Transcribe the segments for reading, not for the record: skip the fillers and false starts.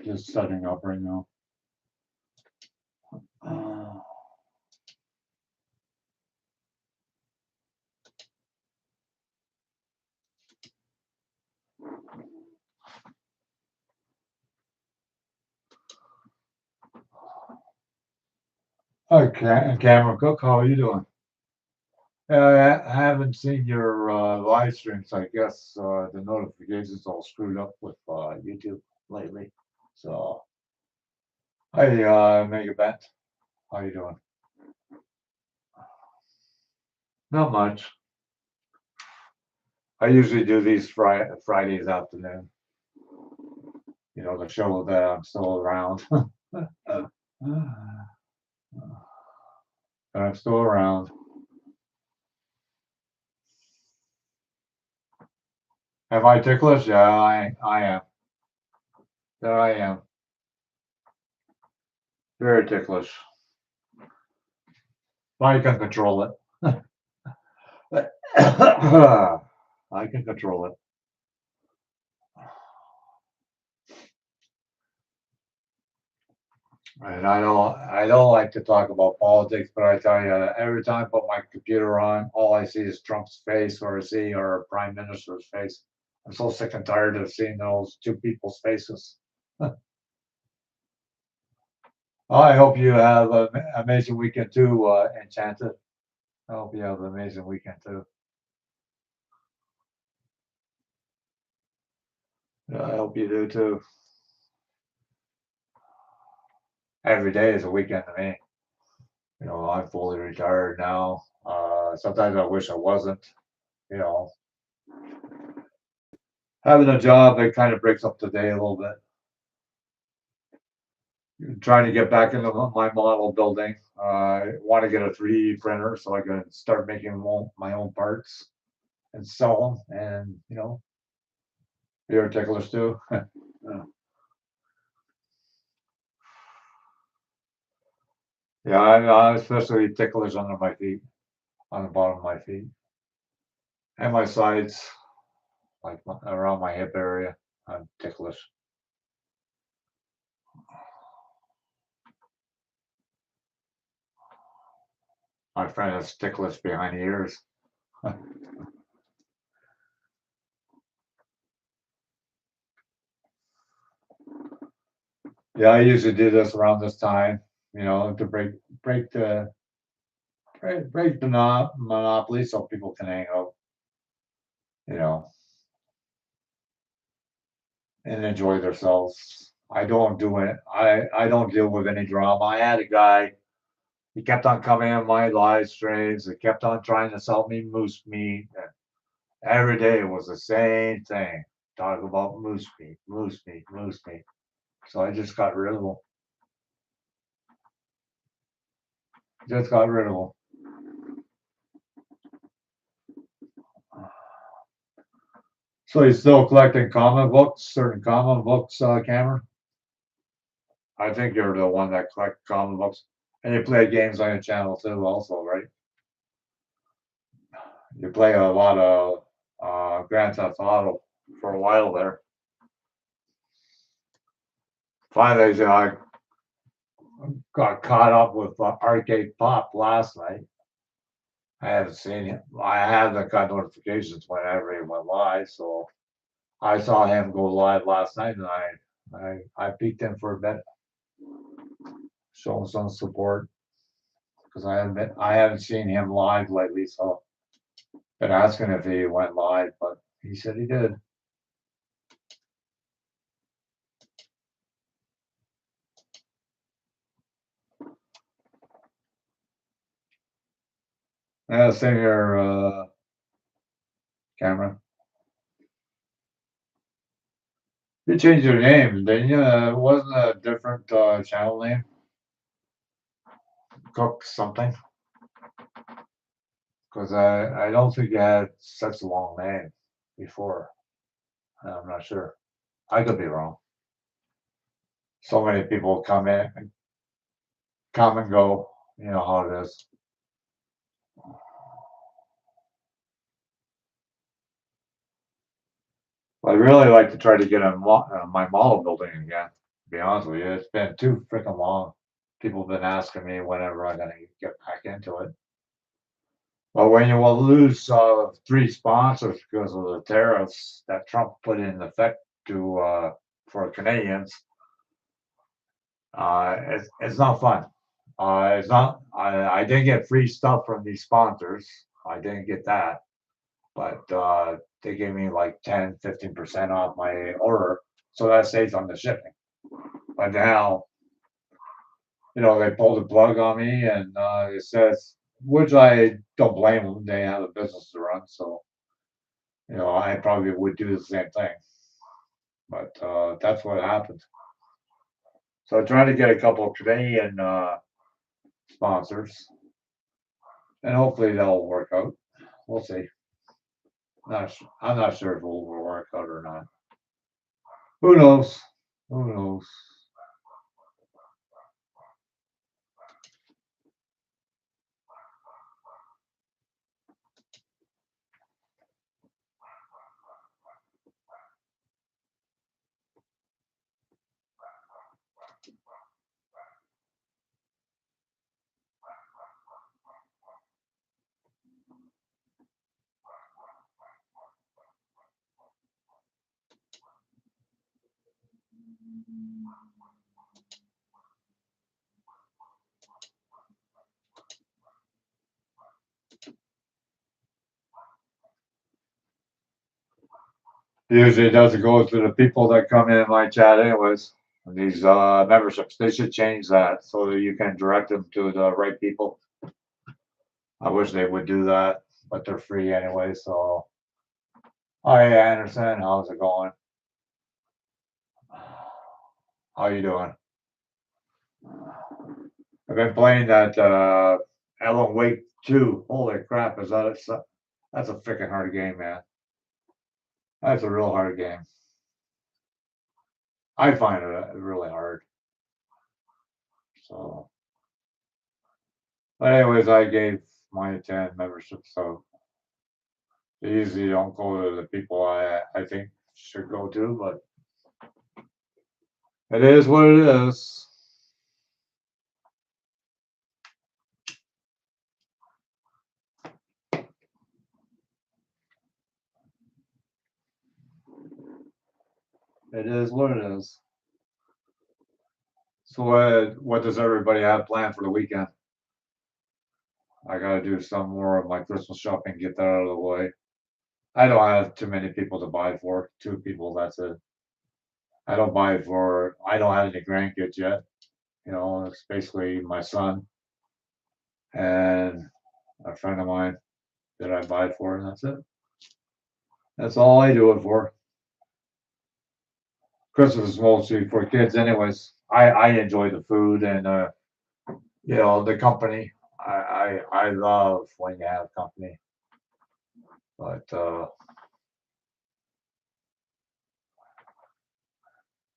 Just setting up right now. Okay, Cameron Cook, how are you doing? I haven't seen your live streams. I guess the notifications all screwed up with YouTube lately. So, hey, Mega Bent, how you doing? Not much. I usually do these Fridays afternoon. You know, to show that I'm still around. I'm still around. Am I ticklish? Yeah, I am. There I am. Very ticklish. I can control it. I can control it. And I don't like to talk about politics, but I tell you, every time I put my computer on, all I see is Trump's face, or or Prime Minister's face. I'm so sick and tired of seeing those two people's faces. I hope you have an amazing weekend too, Enchanted. I hope you have an amazing weekend too. Yeah, I hope you do too. Every day is a weekend to me. You know, I'm fully retired now. Sometimes I wish I wasn't. You know, having a job that kind of breaks up the day a little bit. Trying to get back into my model building. I want to get a 3D printer so I can start making my own parts and sell them. And you know, you're ticklish too. Yeah, I'm especially ticklish under my feet, on the bottom of my feet, and my sides, like around my hip area. I'm ticklish. My friend is ticklish behind the ears. Yeah, I usually do this around this time, you know, to break the break the monopoly so people can hang out, you know, and enjoy themselves. I don't do it. I don't deal with any drama. I had a guy. He kept on coming in my live streams. He kept on trying to sell me moose meat. And every day it was the same thing. Talk about moose meat, moose meat, moose meat. So I just got rid of him. Just got rid of him. So he's still collecting comic books, certain comic books, Cameron? I think you're the one that collects comic books. And you play games on your channel too, also, right? You play a lot of Grand Theft Auto for a while there. Finally, I got caught up with Arcade Pop last night. I haven't seen him. I haven't got notifications whenever he went live, so I saw him go live last night, and I peeked in for a bit, showing some support because I haven't seen him live lately, so been asking if he went live, but he said he did. Yeah, same here, Cameron. You changed your name, didn't you? It wasn't a different channel name. Cook something. Because I don't think you had such a long name before. I'm not sure. I could be wrong. So many people come and go. You know how it is. I'd really like to try to get my model building again. To be honest with you, it's been too freaking long. People have been asking me whenever I'm gonna get back into it. But when you will lose three sponsors because of the tariffs that Trump put in effect to for Canadians, it's not fun. It's not. I didn't get free stuff from these sponsors. I didn't get that, but they gave me like 10, 15% off my order, so that saves on the shipping. But now, they pulled the plug on me, and it says, which I don't blame them. They have a business to run, so I probably would do the same thing. But that's what happened. So I'm trying to get a couple of Canadian sponsors, and hopefully that'll work out. We'll see. I'm not sure if it will work out or not. Who knows? Who knows? Usually it doesn't go to the people that come in my chat anyways. These memberships, they should change that so that you can direct them to the right people. I wish they would do that, but they're free anyway. So, hi Anderson, how's it going? How you doing? I've been playing that Alan Wake 2. Holy crap, that's a freaking hard game, man. That's a real hard game. I find it really hard. So, but anyways, I gave my 10 membership, so they usually don't go to the people I think should go to, but it is what it is. It is what it is. So what does everybody have planned for the weekend? I gotta do some more of my Christmas shopping, get that out of the way. I don't have too many people to buy for. Two people, that's it. I don't buy for. I don't have any grandkids yet. It's basically my son and a friend of mine that I buy for, and that's it. That's all I do it for. Christmas is mostly for kids, anyways. I enjoy the food and the company. I love when you have company, but I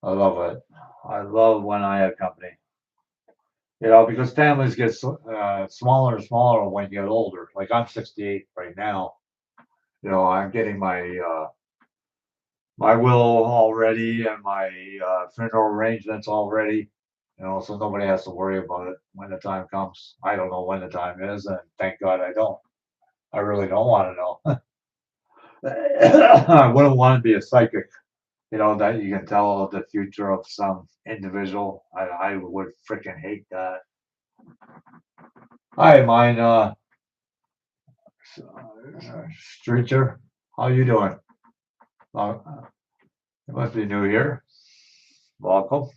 love it. I love when I have company. Because families get smaller and smaller when you get older. Like I'm 68 right now. I'm getting my will already and my funeral arrangements already. So nobody has to worry about it when the time comes. I don't know when the time is, and thank God I don't. I really don't want to know. I wouldn't want to be a psychic, that you can tell the future of some individual. I would freaking hate that. Hi, mine, Streeter. How you doing? Uh, it must be new here. Welcome.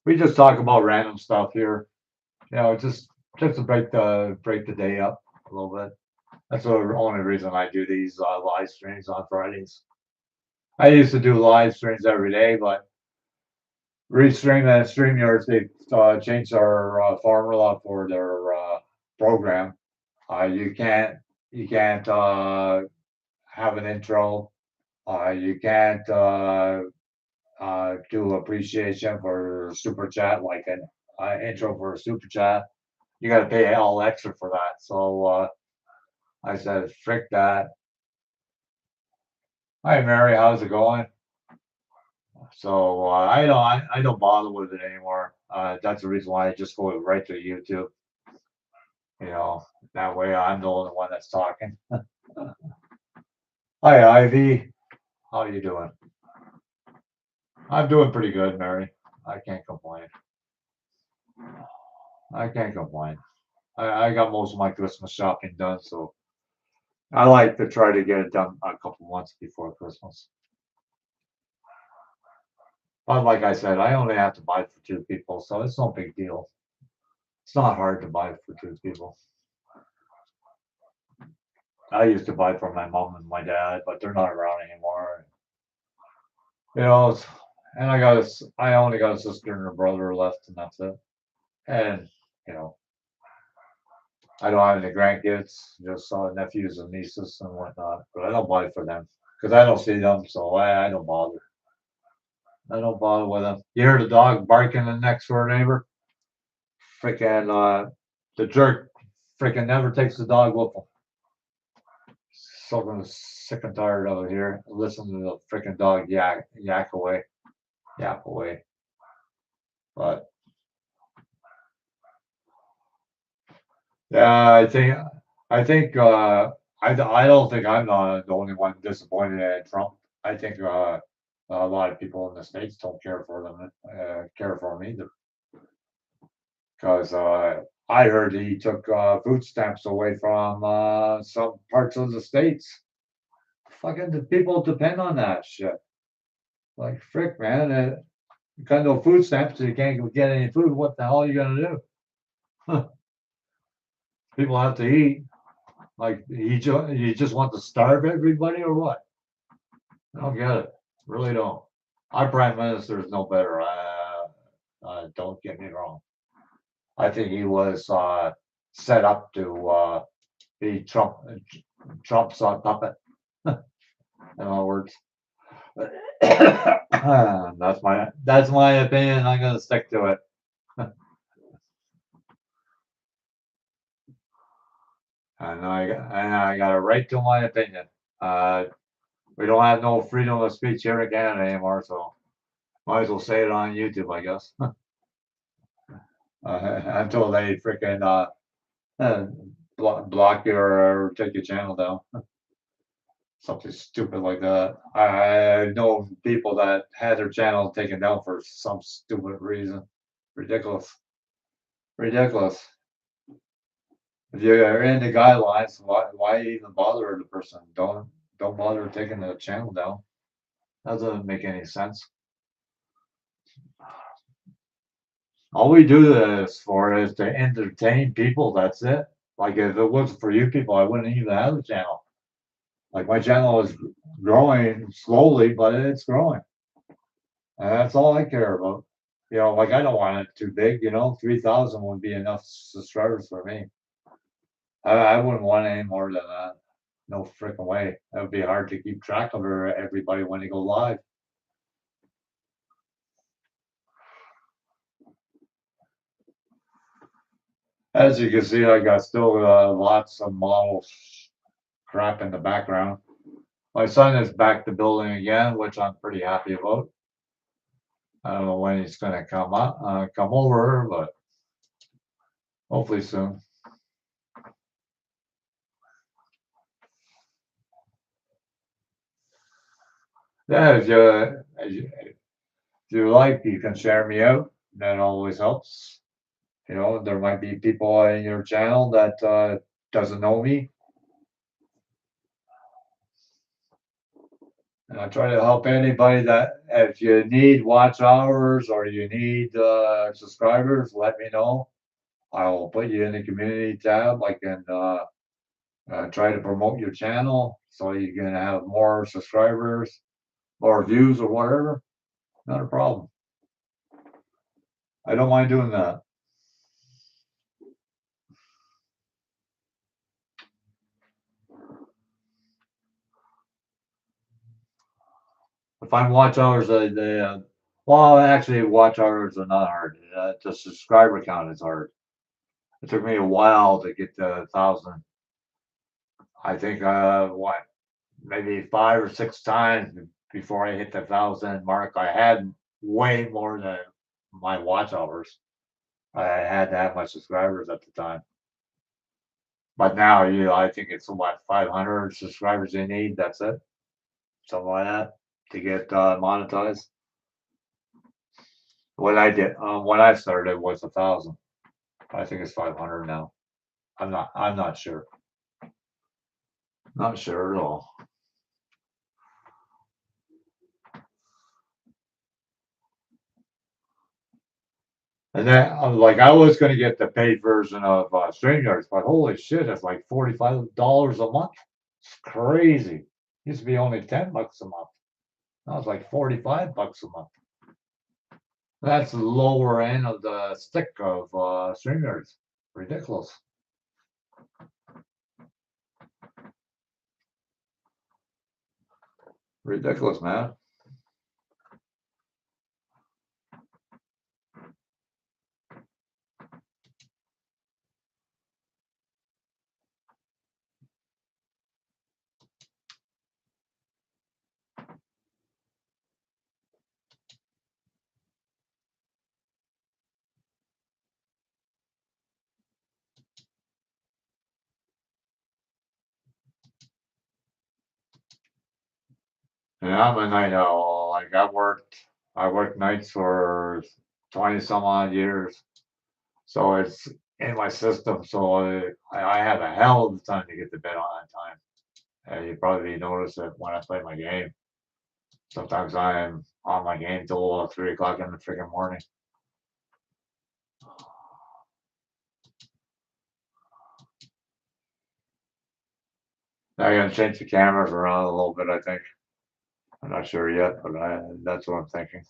We just talk about random stuff here. Just to break the day up a little bit. That's the only reason I do these live streams on Fridays. I used to do live streams every day, but Restream and StreamYards, they changed our formula for their program. You can't have an intro. You can't do appreciation for super chat like an intro for a super chat. You got to pay all extra for that. So I said, frick that. Hi Mary, how's it going? So I don't bother with it anymore. That's the reason why I just go right to YouTube. You know, that way I'm the only one that's talking. Hi Ivy, how you doing? I'm doing pretty good, Mary. I can't complain. I can't complain. I got most of my Christmas shopping done, so I like to try to get it done a couple months before Christmas. But like I said, I only have to buy for two people, so it's no big deal. It's not hard to buy for two people. I used to buy for my mom and my dad, but they're not around anymore. You know, and I only got a sister and a brother left, and that's it. And you know, I don't have any grandkids, just nephews and nieces and whatnot. But I don't buy for them because I don't see them, so I don't bother. I don't bother with them. You hear the dog barking the next door neighbor? Freaking the jerk freaking never takes the dog with him. So sick and tired of it here. Listen to the freaking dog yak away, yap away. But yeah, I don't think I'm not the only one disappointed at Trump. I think a lot of people in the states don't care for him either, because I heard he took food stamps away from some parts of the states. Fucking the people depend on that shit. Like frick, man. You got no food stamps, so you can't get any food. What the hell are you gonna do? People have to eat. Like you just want to starve everybody or what? I don't get it. Really don't. Our prime minister is no better. Don't get me wrong. I think he was set up to be Trump's puppet. In other words, that's my opinion. I'm gonna stick to it. And I got a right to my opinion. Uh, we don't have no freedom of speech here in Canada anymore, so might as well say it on YouTube, I guess. Until they freaking uh, block you or take your channel down. Something stupid like that. I know people that had their channel taken down for some stupid reason. Ridiculous. Ridiculous. If you're in the guidelines, why even bother the person? Don't bother taking the channel down. That doesn't make any sense. All we do this for is to entertain people. That's it. Like if it wasn't for you people, I wouldn't even have a channel. Like my channel is growing slowly, but it's growing. And that's all I care about. Like I don't want it too big, 3,000 would be enough subscribers for me. I wouldn't want any more than that. No freaking way. It would be hard to keep track of everybody when they go live. As you can see, I got still lots of models crap in the background. My son is back to building again, which I'm pretty happy about. I don't know when he's going to come over, but hopefully soon. Yeah, if you like, you can share me out. That always helps. There might be people in your channel that doesn't know me, and I try to help anybody that if you need watch hours or you need subscribers, let me know. I will put you in the community tab. I can try to promote your channel so you can have more subscribers, more views, or whatever. Not a problem. I don't mind doing that. If I'm watch hours, well, actually, watch hours are not hard. The subscriber count is hard. It took me a while to get to 1,000. I think what maybe 5 or 6 times before I hit the 1,000 mark. I had way more than my watch hours. I had that much subscribers at the time. But now, I think it's what 500 subscribers you need. That's it, something like that, to get monetized. When I started was 1,000. I think it's 500 now. I'm not sure. Not sure at all. And then, like, I was going to get the paid version of StreamYards, but holy shit, it's like $45 a month. It's crazy. Used to be only $10 a month. Now it's like $45 a month. That's the lower end of the stick of StreamYards. Ridiculous. Ridiculous, man. And I'm a night owl. Like, I worked nights for 20 some odd years. So it's in my system. So I have a hell of a time to get to bed on time. You probably notice it when I play my game. Sometimes I'm on my game till 3 o'clock in the freaking morning. Now I'm gonna change the cameras around a little bit, I think. I'm not sure yet, but that's what I'm thinking.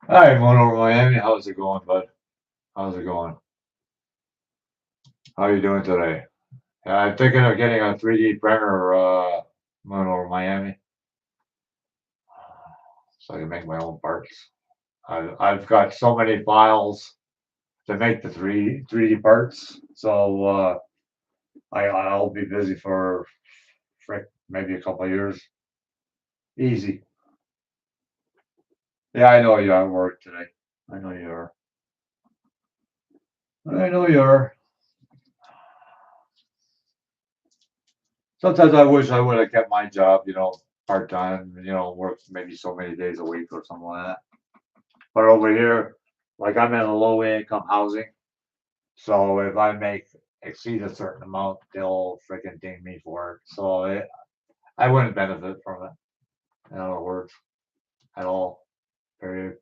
Hi, going over Miami. How's it going, bud? How's it going? How are you doing today? I'm thinking of getting a 3D printer going over Miami, so I can make my own parts. I've got so many files to make the 3D parts, so I'll be busy for frick maybe a couple of years. Easy. Yeah, I know you're at work today. I know you are. I know you are. Sometimes I wish I would have kept my job, part time, work maybe so many days a week or something like that. But over here, like, I'm in a low income housing, so if I make exceed a certain amount, they'll freaking ding me for it. So I wouldn't benefit from it. In other words, at all. Period.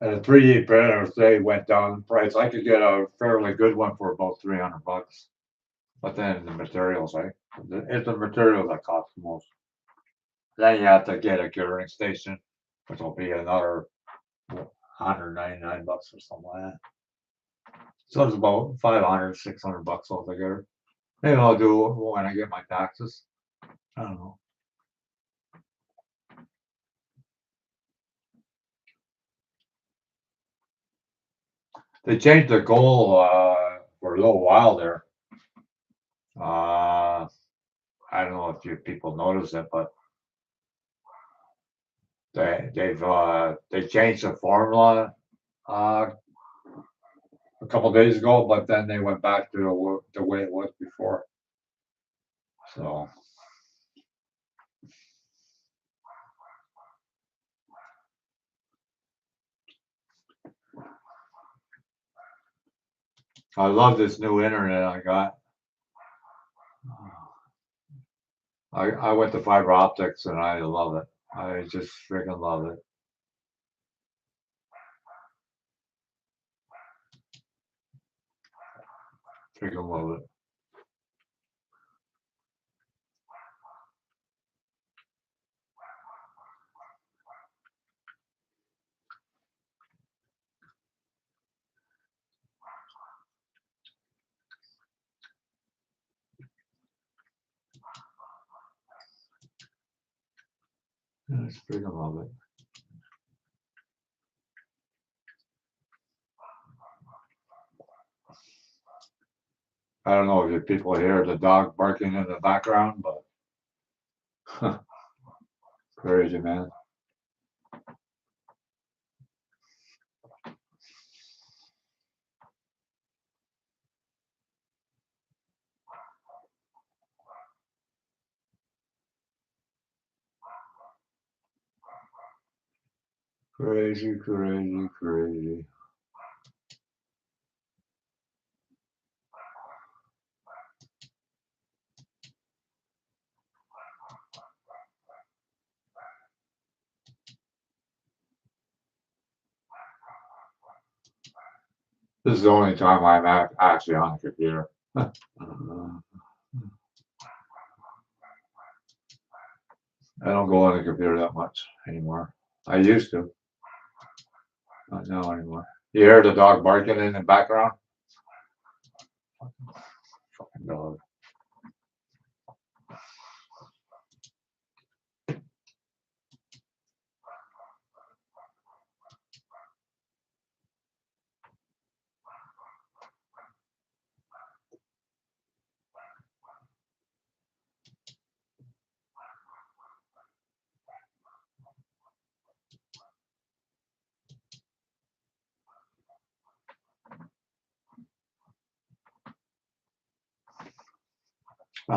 And the 3D printers, they went down in price. I could get a fairly good one for about $300. But then the materials, it's the materials that cost the most. Then you have to get a curing station, which will be another $199 or something like that. So it's about 500, $600 altogether. Maybe I'll do it when I get my taxes. I don't know. They changed the goal for a little while there. I don't know if you people notice it, but they changed the formula uh, a couple days ago, but then they went back to the way it was before. So I love this new internet I got. I went to fiber optics and I love it. I just freaking love it. Freaking love it. I just freaking love it. I don't know if you people hear the dog barking in the background, but crazy, man. Crazy, crazy, crazy. This is the only time I'm actually on the computer. I don't go on the computer that much anymore. I used to, not now anymore. You hear the dog barking in the background? Fucking dog.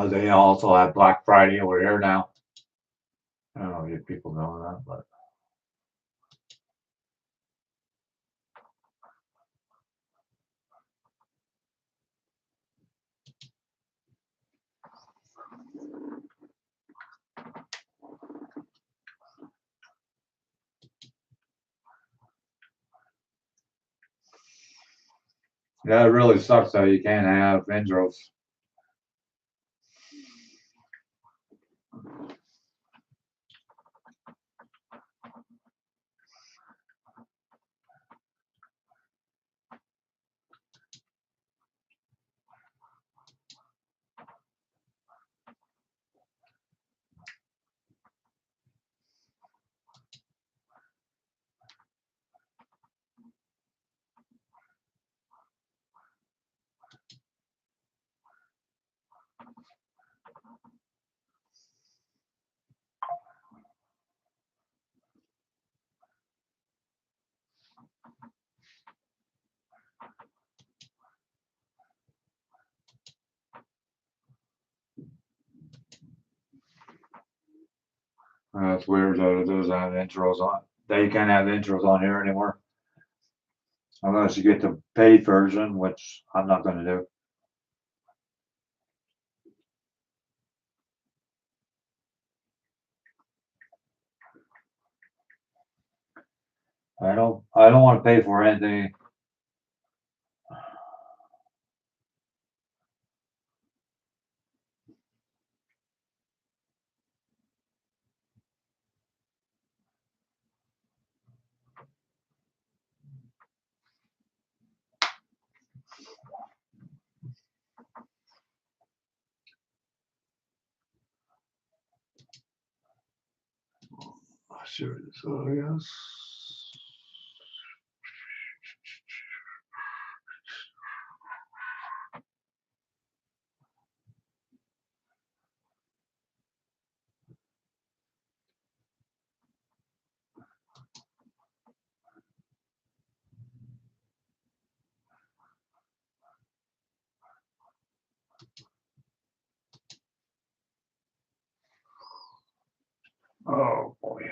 They also have Black Friday over here now. I don't know if people know that, but yeah, it really sucks that you can't have intros. That's weird that it doesn't have intros on. They can't have intros on here anymore. Unless you get the paid version, which I'm not going to do. I don't want to pay for anything. Sure, so yes. Oh boy.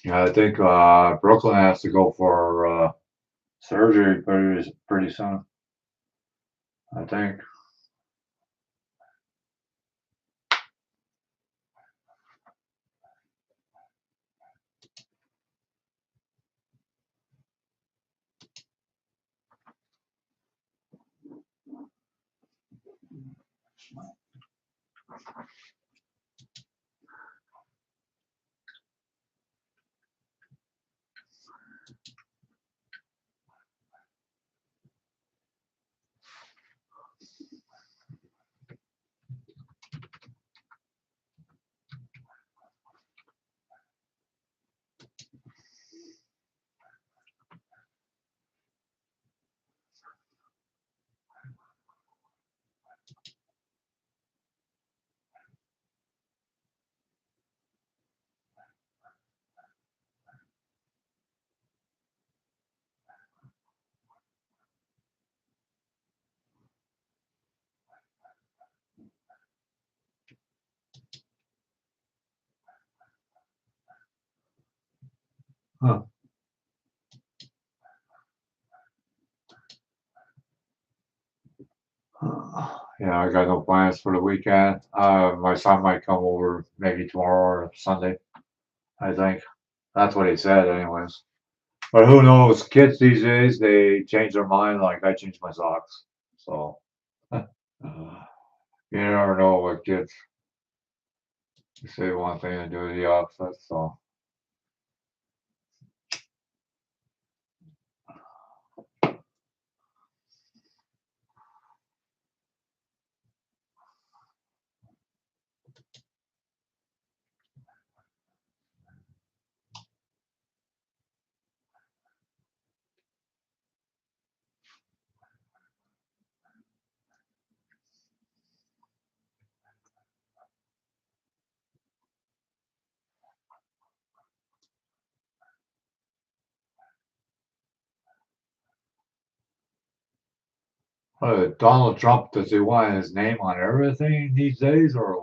Yeah, I think Brooklyn has to go for surgery pretty soon. I think. Huh. Yeah, I got no plans for the weekend. My son might come over maybe tomorrow or Sunday. I think that's what he said, anyways. But who knows? Kids these days, they change their mind like I changed my socks. So you never know what kids say one thing and do the opposite. So Donald Trump, does he want his name on everything these days, or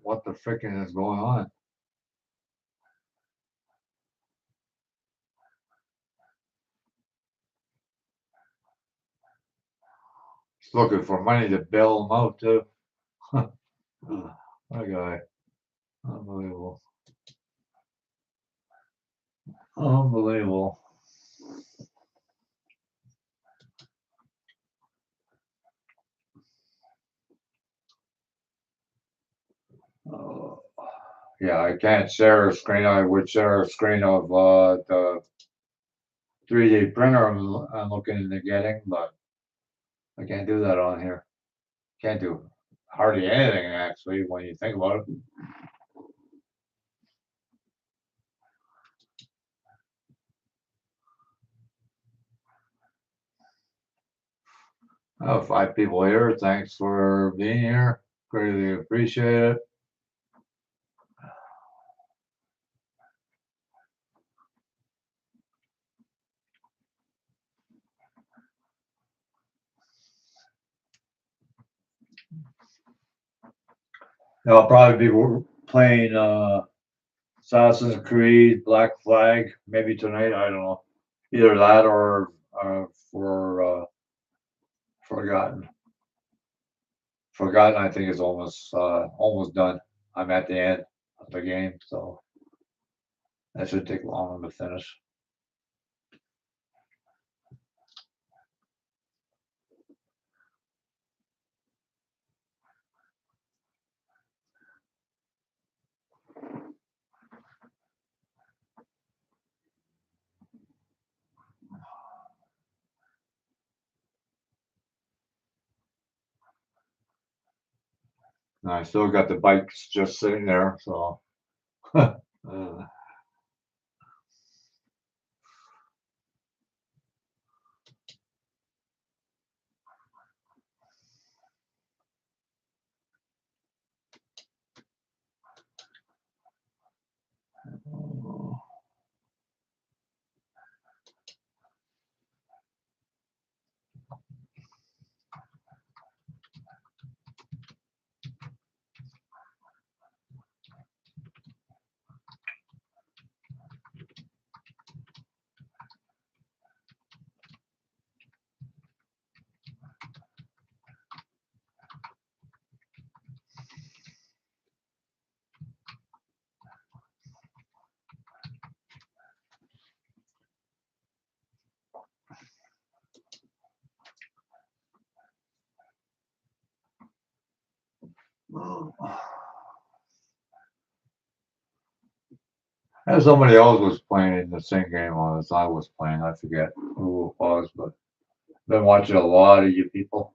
what the frickin' is going on? He's looking for money to bail him out too. What a guy. Unbelievable. Unbelievable. Uh, yeah, I can't share a screen. I would share a screen of the 3D printer I'm looking into getting, but I can't do that on here. Can't do hardly anything actually when you think about it. Oh, 5 people here. Thanks for being here. Greatly appreciate it. I'll probably be playing Assassin's Creed, Black Flag, maybe tonight. I don't know. Either that or for Forgotten. Forgotten, I think is almost done. I'm at the end of the game, so that should take long to finish. And I still got the bikes just sitting there, so. uh, And somebody else was playing the same game as I was playing. I forget who it was, but been watching a lot of you people.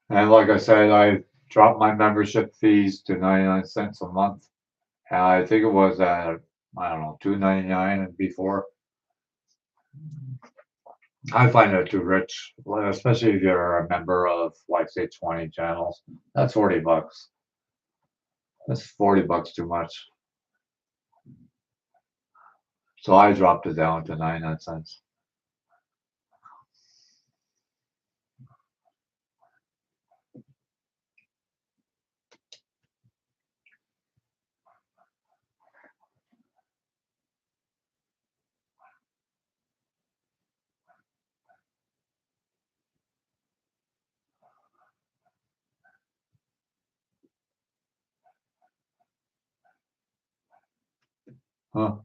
And like I said, I dropped my membership fees to 99 cents a month. And I think it was at, I don't know, 2.99 and before. I find it too rich, well, especially if you're a member of, like, say, 20 channels. That's $40. That's $40 too much. So I dropped it down to 99 cents. Huh?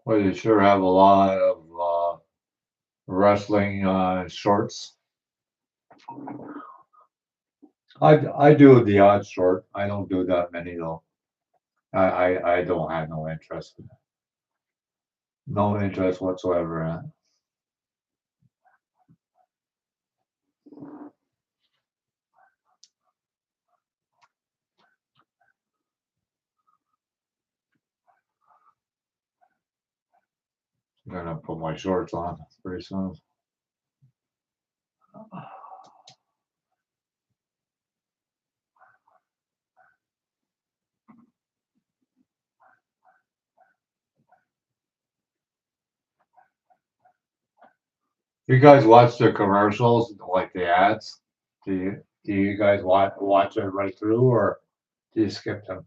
Well, you sure have a lot of wrestling shorts. I do the odd short. I don't do that many though. I don't have no interest in it. No interest whatsoever in it. I'm gonna put my shorts on pretty soon. You guys watch the commercials, like the ads? Do you guys watch it right through, or do you skip them?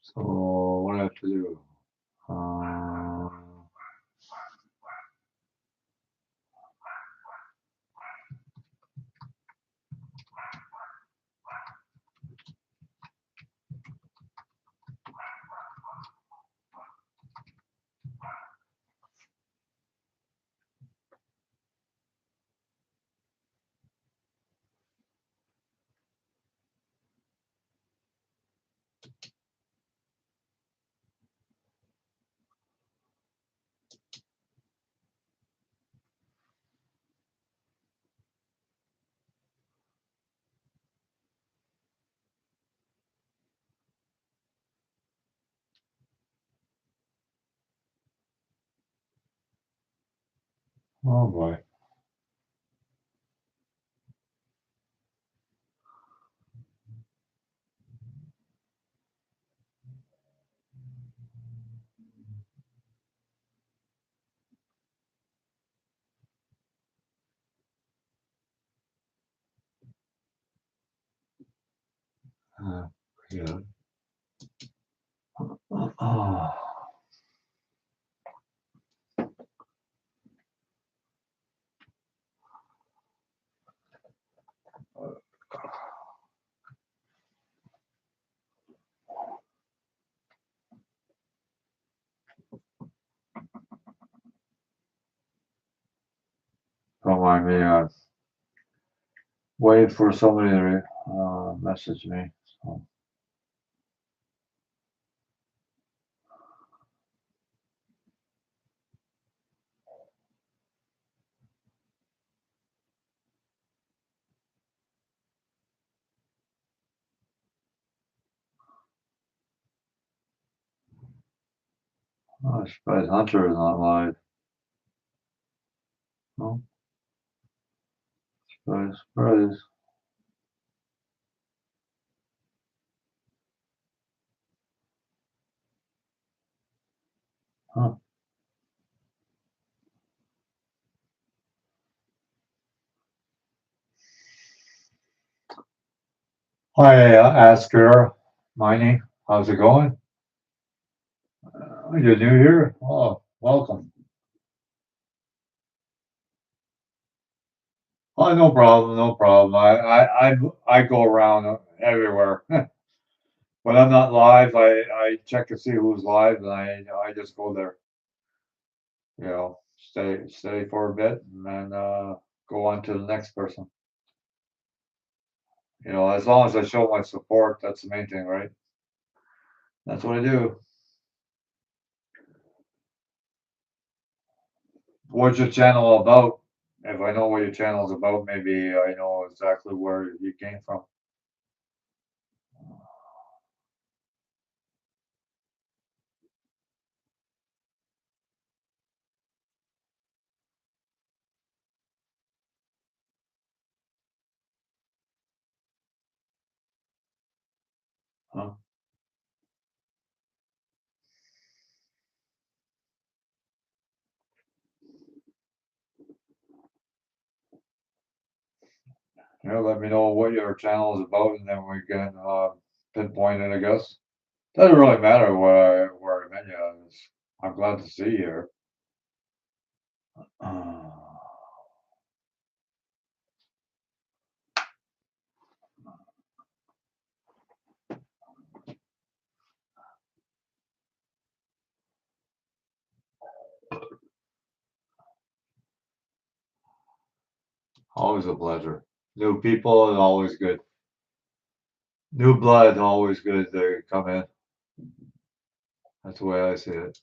So what do I have to do? Uh, oh boy. Yeah. Don't mind me. Wait for somebody to message me. So. Oh, I'm surprised Hunter is not live. Oh, surprise. Huh. Hi, Asker, Miney. How's it going? You're new here? Oh, welcome. Oh, no problem, no problem. I go around everywhere. When I'm not live, I check to see who's live, and I just go there. Stay for a bit, and then go on to the next person. As long as I show my support, that's the main thing, right? That's what I do. What's your channel about? If I know what your channel is about, maybe I know exactly where you came from. Huh? Let me know what your channel is about, and then we can pinpoint it, I guess. Doesn't really matter where I met you. I'm glad to see you here. Always a pleasure. New people is always good. New blood always good to come in. That's the way I see it.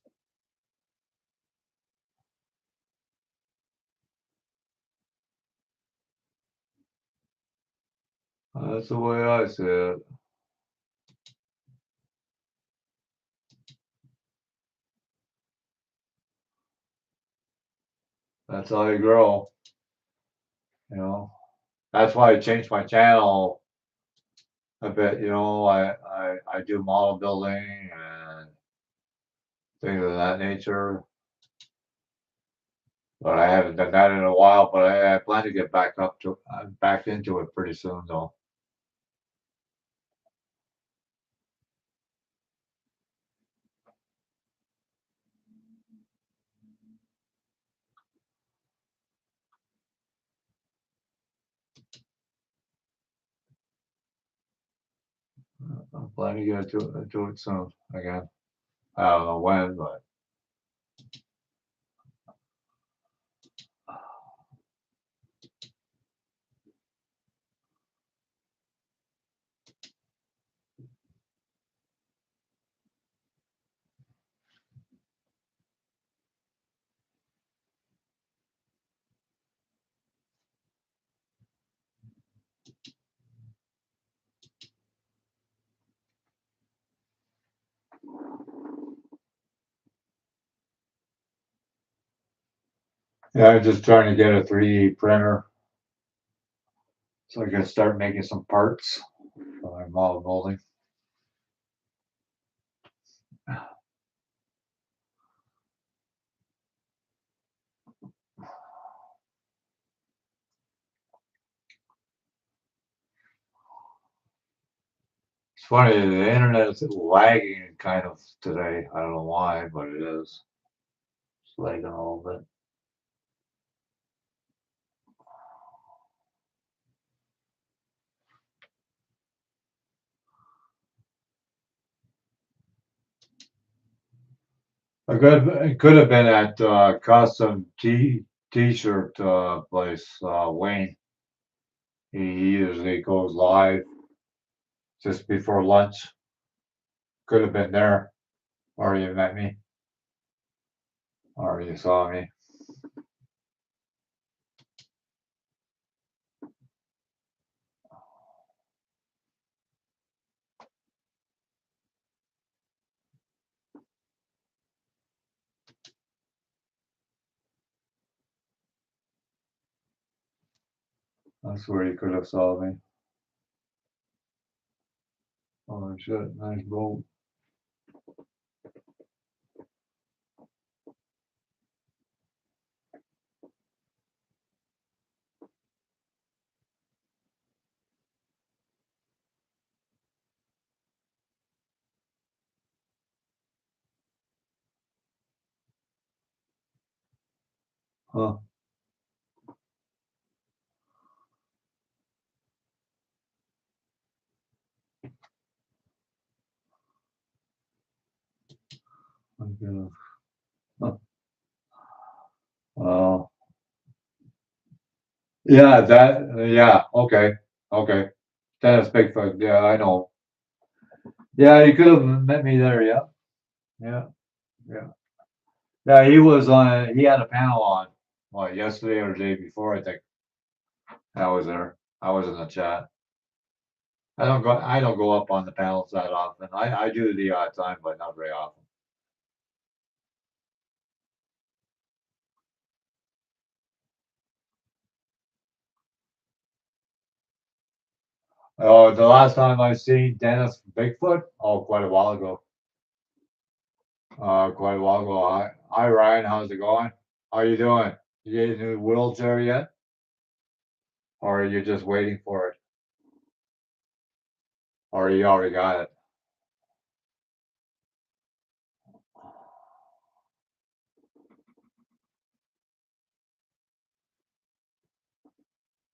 That's the way I see it. That's how you grow. You know. That's why I changed my channel a bit. I do model building and things of that nature. But I haven't done that in a while. But I plan to get back into it pretty soon, though. I'm planning to get into it soon again. I don't know when, but yeah, I'm just trying to get a 3D printer so I can start making some parts for my model building. It's funny, the internet is lagging kind of today. I don't know why, but it is. It's lagging a little bit. It could have been at custom t-shirt place, Wayne. He usually goes live just before lunch. Could have been there, or you met me, or you saw me. That's where you could have saw me. Oh shit, nice boat. Huh. Okay. Huh. Well, yeah, yeah, okay, okay. Dennis Bigfoot, yeah, I know. Yeah, you could have met me there, yeah, yeah, yeah. Yeah, he had a panel on, what, yesterday or the day before, I think. I was there. I was in the chat. I don't go up on the panels that often. I do the odd time, but not very often. Oh, the last time I seen Dennis Bigfoot, oh, quite a while ago. Quite a while ago. Hi Ryan, how's it going? How you doing? You get a new wheelchair yet? Or are you just waiting for it? Or you already got it?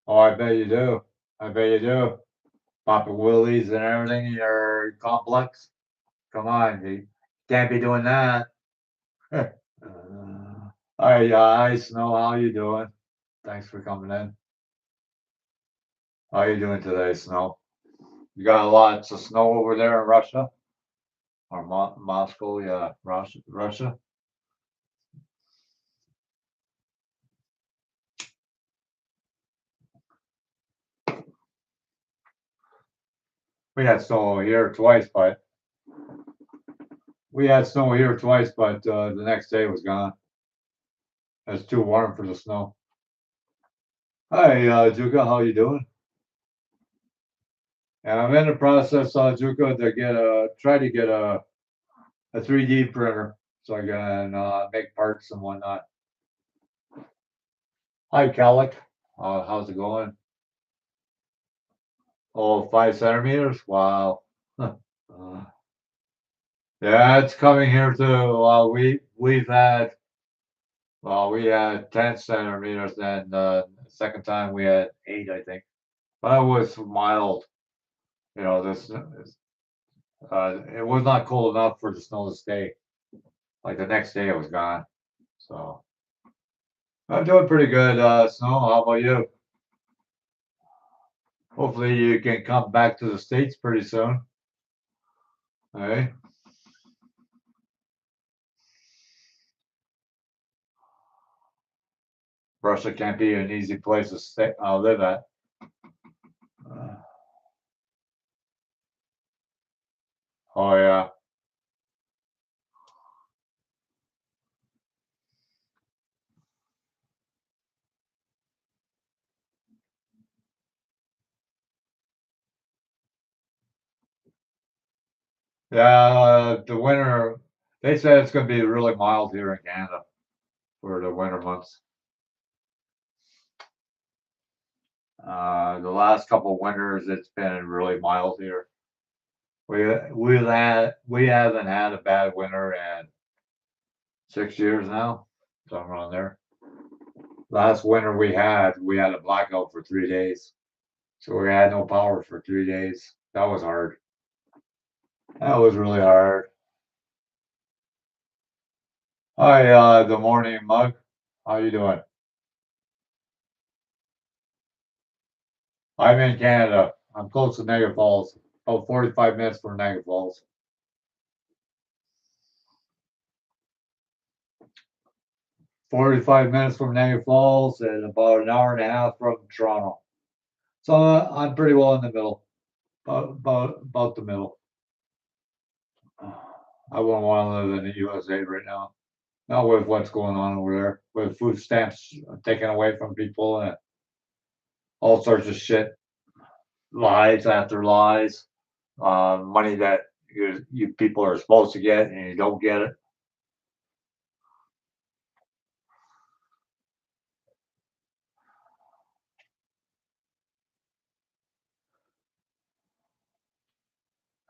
Oh, I bet you do. I bet you do. Popping wheelies and everything in your complex. Come on, you can't be doing that. Hi, Snow. How you doing? Thanks for coming in. How you doing today, Snow? You got lots of snow over there in Russia or Moscow? Yeah, Russia. We had snow here twice, but the next day it was gone. It's too warm for the snow. Hi, Juka. How you doing? And I'm in the process, Juka, to try to get a 3D printer so I can make parts and whatnot. Hi, Calic. How's it going? Oh, 5 centimeters? Wow. Huh. Uh, yeah, it's coming here too. We had 10 centimeters, then the second time we had 8, I think. But it was mild. You know, it was not cold enough for the snow to stay. Like the next day, it was gone. So I'm doing pretty good, Snow. How about you? Hopefully, you can come back to the States pretty soon. Hey, Russia can't be an easy place to live at. Uh, oh yeah, yeah. The winter, they said it's going to be really mild here in Canada for the winter months. The last couple of winters, it's been really mild here. We haven't had a bad winter in 6 years now, somewhere around there. Last winter we had a blackout for 3 days, so we had no power for 3 days. That was hard. That was really hard. Hi, the morning mug. How you doing? I'm in Canada. I'm close to Niagara Falls. About 45 minutes from Niagara Falls. 45 minutes from Niagara Falls and about an hour and a half from Toronto. So I'm pretty well in the middle. About the middle. I wouldn't want to live in the USA right now. Not with what's going on over there, with food stamps taken away from people and all sorts of shit, lies after lies, money that you people are supposed to get and you don't get it.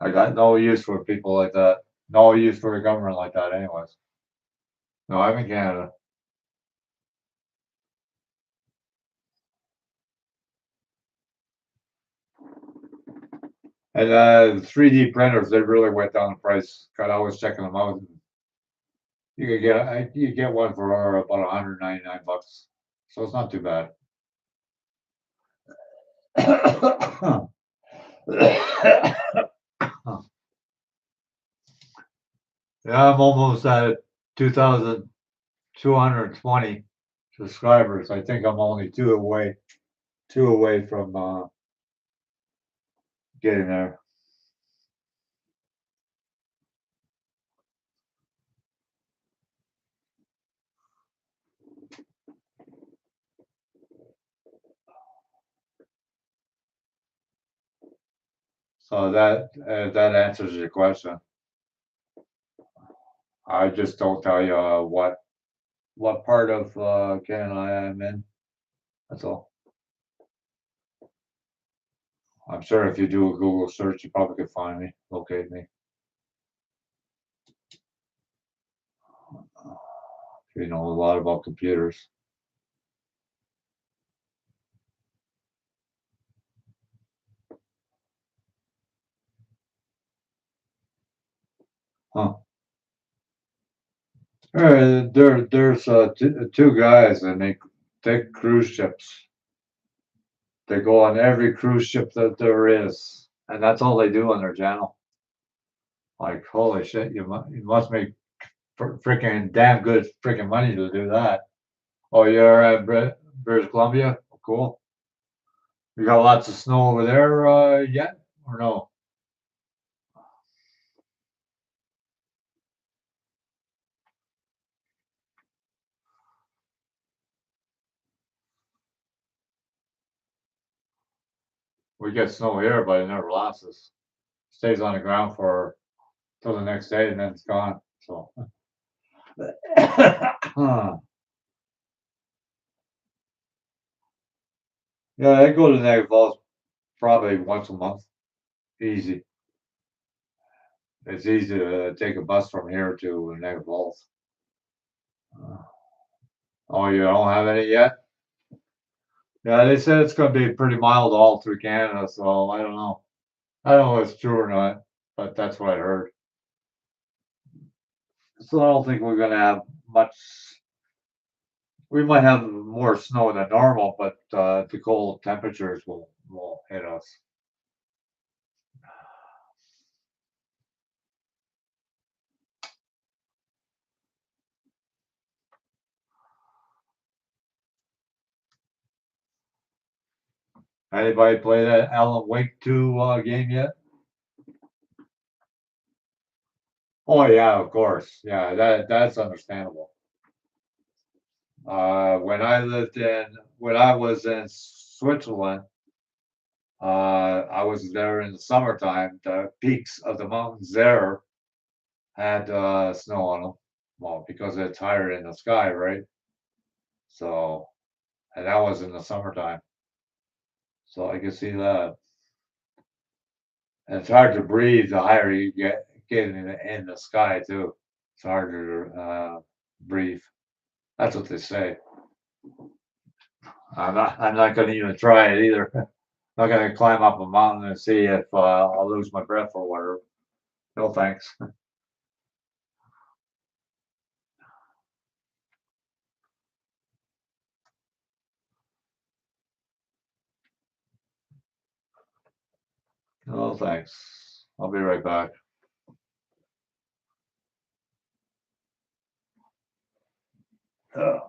I got no use for people like that. No use for a government like that, anyways. No, I'm in Canada. And 3D printers, they really went down in price. God, I was checking them out. You get one for about 199 bucks, so it's not too bad. Yeah, I'm almost at 2,220 subscribers. I think I'm only two away from getting there. So that answers your question. I just don't tell you what part of Canada I'm in. That's all. I'm sure if you do a Google search, you probably could find me, locate me. If you know a lot about computers. Huh. There's two guys and they take cruise ships. They go on every cruise ship that there is, and that's all they do on their channel. Like, holy shit, you must make freaking damn good freaking money to do that. Oh, you're at British Columbia? Cool. You got lots of snow over there yet, or no? We get snow here, but it never lasts. Stays on the ground for till the next day, and then it's gone. So, yeah, I go to Niagara Falls probably once a month. Easy. It's easy to take a bus from here to Niagara Falls. Uh, oh, you don't have any yet? Yeah, they said it's going to be pretty mild all through Canada, so I don't know. I don't know if it's true or not, but that's what I heard. So I don't think we're going to have much. We might have more snow than normal, but the cold temperatures will hit us. Anybody play that Alan Wake 2 game yet? Oh yeah, of course. Yeah, that's understandable. When I was in Switzerland, I was there in the summertime. The peaks of the mountains there had snow on them. Well, because it's higher in the sky, right? So, and that was in the summertime. So I can see that. And it's hard to breathe the higher you get in the sky too. It's harder to breathe. That's what they say. I'm not going to even try it either. Not going to climb up a mountain and see if I'll lose my breath or whatever. No thanks. Oh, thanks. I'll be right back. Oh,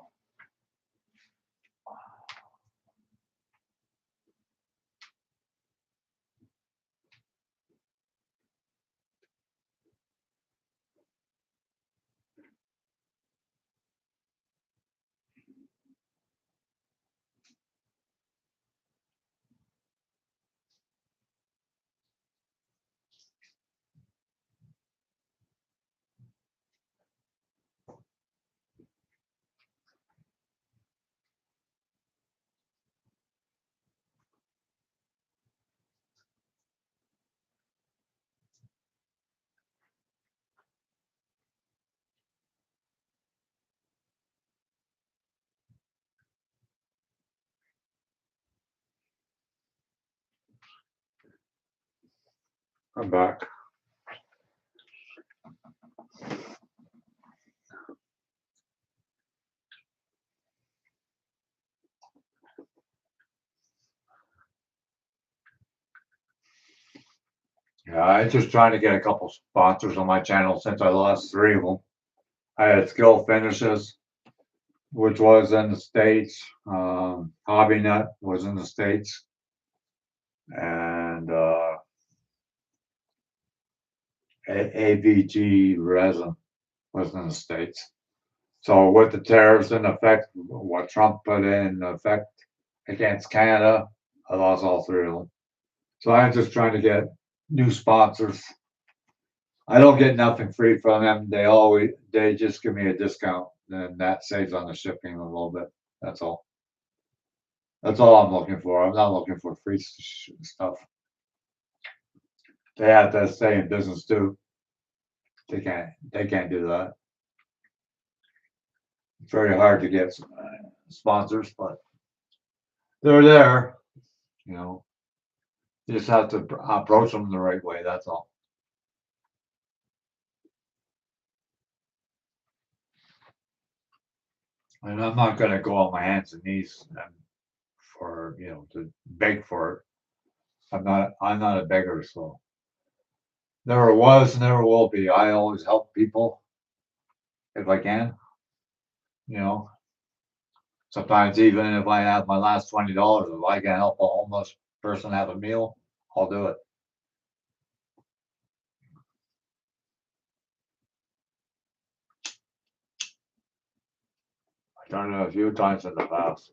I'm back. Yeah, I'm just trying to get a couple sponsors on my channel since I lost three of them. I had Skill Finishes, which was in the States. Hobby Nut was in the States. And AVG Resin was in the States. So with the tariffs in effect, what Trump put in effect against Canada, I lost all three of them. So I'm just trying to get new sponsors. I don't get nothing free from them. They just give me a discount, and that saves on the shipping a little bit. That's all. That's all I'm looking for. I'm not looking for free stuff. They have to stay in business too. They can't do that. It's very hard to get sponsors, but they're there. You know, you just have to approach them the right way. That's all. And I'm not gonna go on my hands and knees and for to beg for it. I'm not a beggar, so never was, never will be. I always help people if I can. You know, sometimes even if I have my last $20, if I can help a homeless person have a meal, I'll do it. I've done it a few times in the past.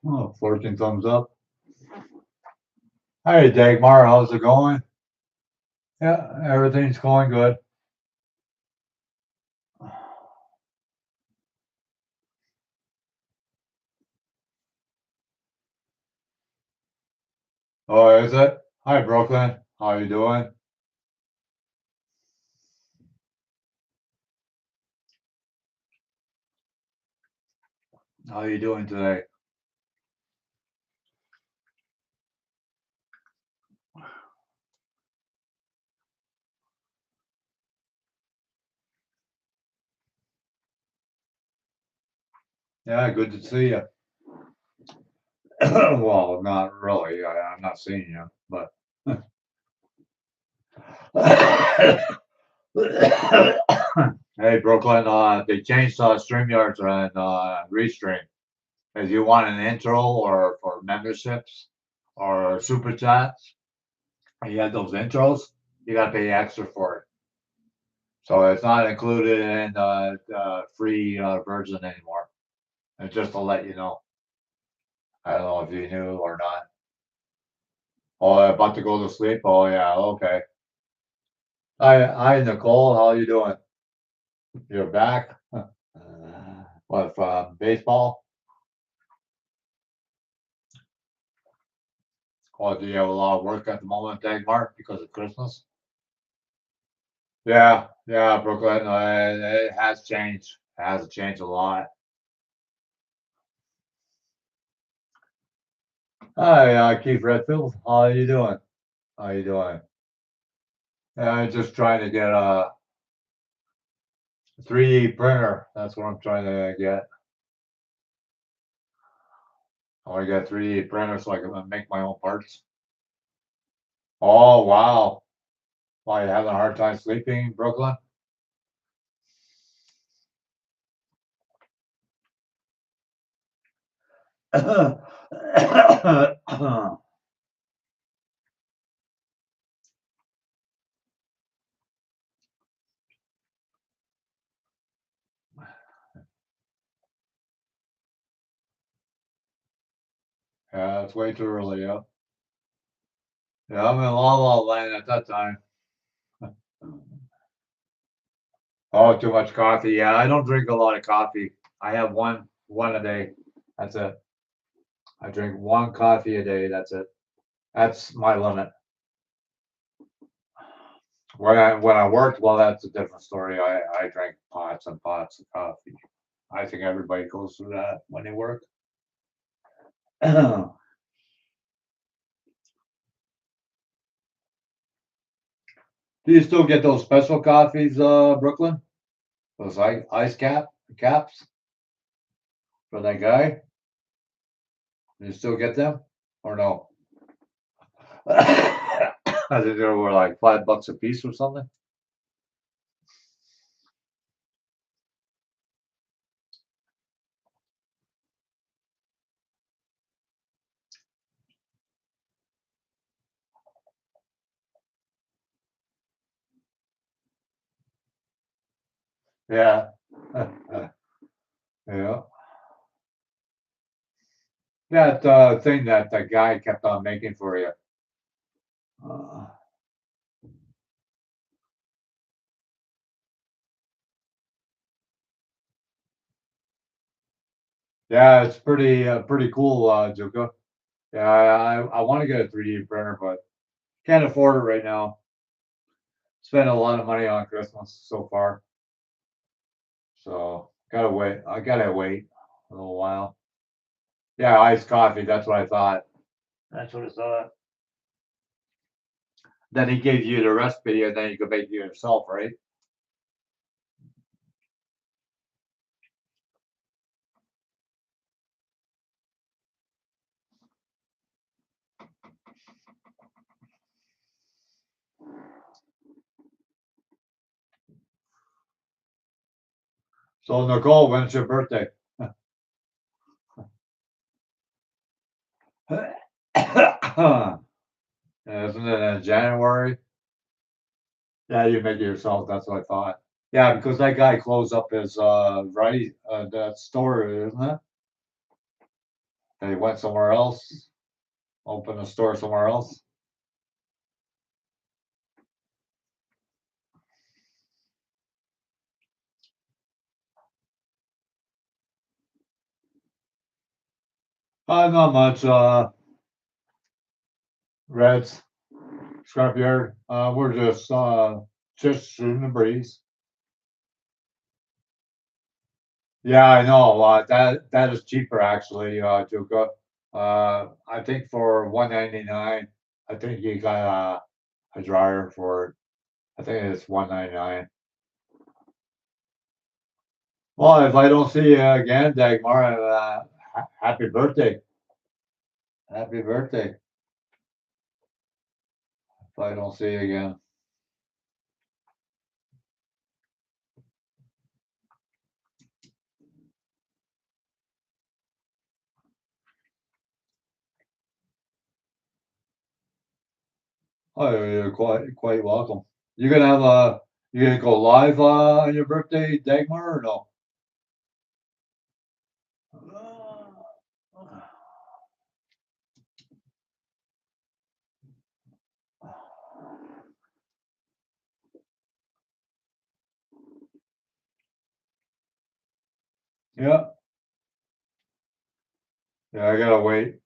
Oh, 14 thumbs up. Hey, Dagmar, how's it going? Yeah, everything's going good. Oh, is it? Hi, Brooklyn. How you doing? How you doing today? Yeah, good to see you. Well, not really. I'm not seeing you, but hey, Brooklyn. They changed StreamYards and Restream. If you want an intro or for memberships or super chats, and you have those intros, you gotta pay extra for it. So it's not included in the free version anymore. And just to let you know, I don't know if you knew or not. Oh, about to go to sleep. Oh yeah, okay. Hi, Nicole. How you doing? You're back. What from baseball? Oh, do you have a lot of work at the moment, Dagmar, because of Christmas? Yeah, yeah, Brooklyn. It has changed. It has changed a lot. Hi, Keith Redfield. How you doing? How you doing? Just trying to get a 3D printer. That's what I'm trying to get. I want to get a 3D printer so I can make my own parts. Oh, wow. Why, you having a hard time sleeping, Brooklyn? Yeah, it's way too early, yeah. Yeah, I'm in La La Land at that time. Oh, too much coffee. Yeah, I don't drink a lot of coffee. I have one a day. That's it. I drink one coffee a day. That's it. That's my limit. When I worked, well, that's a different story. I drank pots and pots of coffee. I think everybody goes through that when they work. Do you still get those special coffees, Brooklyn? Those ice caps for that guy? Do you still get them or no? I think they were like $5 a piece or something. Yeah. Yeah. That thing that the guy kept on making for you. Uh, yeah, it's pretty cool, Juka. Yeah, I want to get a 3D printer, but can't afford it right now. Spent a lot of money on Christmas so far, so gotta wait. I gotta wait a little while. Yeah, iced coffee. That's what I thought. That's what I thought. Then he gave you the recipe, and then you could make it yourself, right? So Nicole, when's your birthday? Isn't it in January? Yeah, you make it yourself. That's what I thought. Yeah, because that guy closed up his right that store, isn't it? And he went somewhere else, opened a store somewhere else. Not much. Reds, scrapyard. We're just shooting the breeze. Yeah, I know. That is cheaper actually, Juka. I think for 199, I think you got a dryer for it. I think it's 199. Well, if I don't see you again, Dagmar, happy birthday. Happy birthday. If I don't see you again. Oh, you're quite welcome. You gonna have you gonna go live on your birthday, Dagmar, or no? Yeah, yeah. I gotta wait.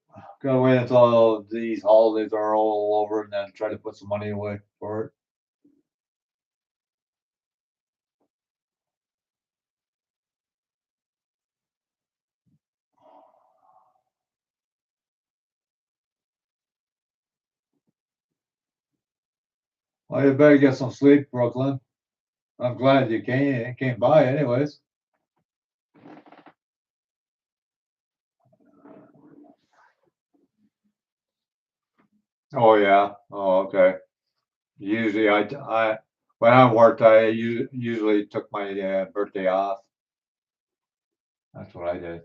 Gotta wait until these holidays are all over, and then try to put some money away for it. Well, you better get some sleep, Brooklyn. I'm glad you came by, anyways. Oh yeah. Oh okay. Usually, I when I worked, I usually took my birthday off. That's what I did.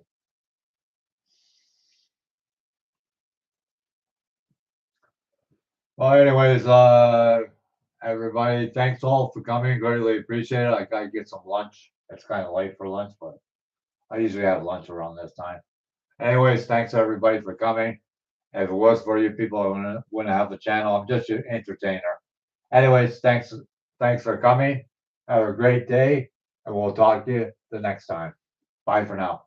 Well, anyways, everybody, thanks all for coming. Greatly appreciate it. I gotta get some lunch. It's kind of late for lunch, but I usually have lunch around this time. Anyways, thanks everybody for coming. If it was for you people, I wouldn't have the channel. I'm just an entertainer. Anyways, thanks for coming. Have a great day, and we'll talk to you the next time. Bye for now.